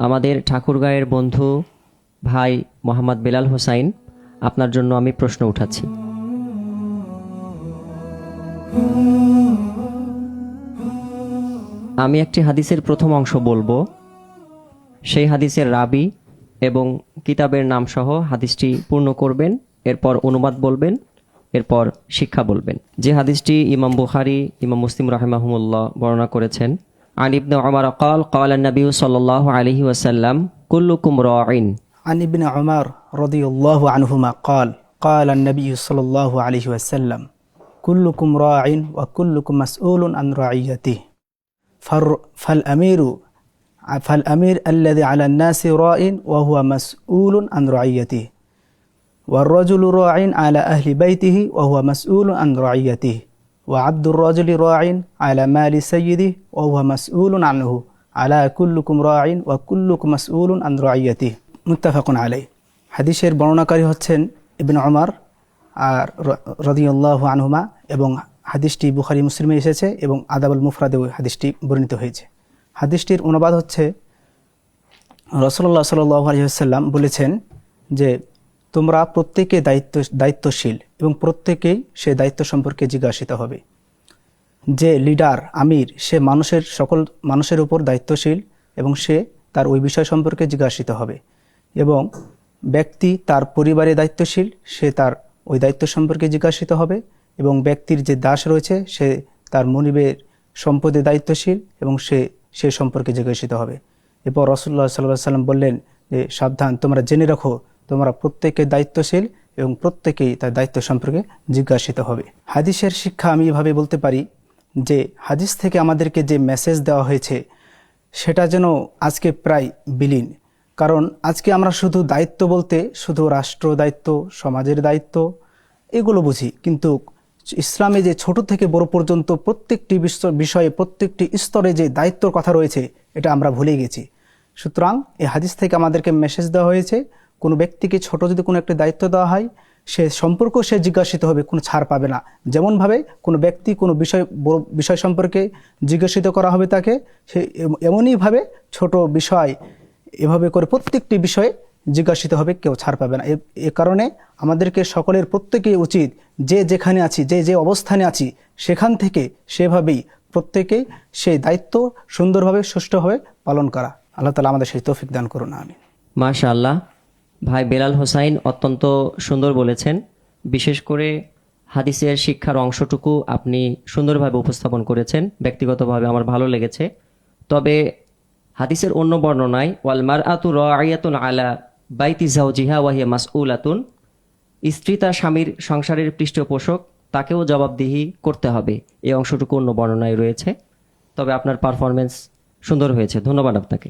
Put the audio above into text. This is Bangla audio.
আমাদের ঠাকুরগাঁয়ের বন্ধু ভাই মোহাম্মদ বেলাল হোসাইন, আপনার জন্য আমি প্রশ্ন উঠাচ্ছি। আমি একটি হাদিসের প্রথম অংশ বলবো, সেই হাদিসের রাবি এবং কিতাবের নাম সহ হাদিসটি পূর্ণ করবেন, এরপর অনুবাদ বলবেন, এরপর শিক্ষা বলবেন। যে হাদিসটি ইমাম বুখারী, ইমাম মুসলিম রাহিমাহুমুল্লাহ বর্ণনা করেছেন। আন ইবনে উমর قال قال النبي صلى الله عليه وسلم كلكم راع। عن ابن عمر رضي الله عنهما قال قال النبي صلى الله عليه وسلم كلكم راع وكلكم مسؤول عن رعيته فالأمير الذي على الناس راع وهو مسؤول عن رعيته والرجل راع على أهل بيته وهو مسؤول عن رعيته وعبد الرجل راع على مال سيده وهو مسؤول عنه على كلكم راع وكلكم مسؤول عن رعيته متفق عليه। হাদিসের বর্ণনাকারী হচ্ছেন ইবনে উমর আর রাদিয়াল্লাহু আনহুমা, এবং হাদিসটি বুখারী মুসলিমে এসেছে এবং আদাবুল মুফরাদেও হাদিসটি বর্ণিত হয়েছে। হাদিসটির অনুবাদ হচ্ছে, রাসূলুল্লাহ সাল্লাল্লাহু আলাইহি ওয়াসাল্লাম বলেছেন যে তোমরা প্রত্যেকে দায়িত্বশীল এবং প্রত্যেকেই সে দায়িত্ব সম্পর্কে জিজ্ঞাসিত হবে। যে লিডার, আমির, সে সকল মানুষের উপর দায়িত্বশীল এবং সে তার ওই বিষয় সম্পর্কে জিজ্ঞাসিত হবে। এবং ব্যক্তি তার পরিবারে দায়িত্বশীল, সে তার ওই দায়িত্ব সম্পর্কে জিজ্ঞাসিত হবে। এবং ব্যক্তির যে দাস রয়েছে সে তার মনিবের সম্পদে দায়িত্বশীল এবং সে সম্পর্কে জিজ্ঞাসিত হবে। এরপর রাসূলুল্লাহ সাল্লাল্লাহু আলাইহি ওয়াসাল্লাম বললেন যে সাবধান, তোমরা জেনে রাখো তোমরা প্রত্যেকে দায়িত্বশীল এবং প্রত্যেকেই তার দায়িত্ব সম্পর্কে জিজ্ঞাসিত হবে। হাদিসের শিক্ষা আমি এভাবে বলতে পারি যে হাদিস থেকে আমাদেরকে যে মেসেজ দেওয়া হয়েছে সেটা যেন আজকে প্রায় বিলীন। কারণ আজকে আমরা শুধু দায়িত্ব বলতে শুধু রাষ্ট্র দায়িত্ব, সমাজের দায়িত্ব এগুলো বুঝি, কিন্তু ইসলামে যে ছোট থেকে বড় পর্যন্ত প্রত্যেকটি বিষয়ে প্রত্যেকটি স্তরে যে দায়িত্বর কথা রয়েছে এটা আমরা ভুলে গেছি। সুতরাং এই হাদিস থেকে আমাদেরকে মেসেজ দেওয়া হয়েছে, কোনো ব্যক্তিকে ছোট যদি কোনো একটা দায়িত্ব দেওয়া হয় সে সম্পর্ক সে জিজ্ঞাসিত হবে, কোনো ছাড় পাবে না। যেমনভাবে কোনো ব্যক্তি কোনো বড় বিষয় সম্পর্কে জিজ্ঞাসিত করা হবে তাকে, সে এমনইভাবে ছোট বিষয় এভাবে করে প্রত্যেকটি বিষয়ে জিজ্ঞাসিত হবে, কেউ ছাড় পাবে না। এ কারণে আমাদেরকে সকলের প্রত্যেকেই উচিত যে যেখানে আছি, যে অবস্থানে আছি সেখান থেকে সেভাবেই প্রত্যেকেই সেই দায়িত্ব সুন্দরভাবে সুষ্ঠুভাবে পালন করা। আল্লাহ তাআলা আমাদের সেই তৌফিক দান করুন, আমিন। মাশাআল্লাহ, ভাই বেলাল হোসাইন অত্যন্ত সুন্দর বলেছেন। বিশেষ করে হাদিসের শিক্ষার অংশটুকু আপনি সুন্দরভাবে উপস্থাপন করেছেন, ব্যক্তিগতভাবে আমার ভালো লেগেছে। তবে হাদিসের অন্য বর্ণনায় ওয়াল মারআতু রাইয়াতুন আলা বাইতি যাওজিহা ওয়া হিয়া মাসউলাতুন, স্ত্রী তার স্বামীর সংসারের পৃষ্ঠপোষক, তাকেও জবাবদিহি করতে হবে, এই অংশটুকু অন্য বর্ণনায় রয়েছে। তবে আপনার পারফরমেন্স সুন্দর হয়েছে, ধন্যবাদ আপনাকে।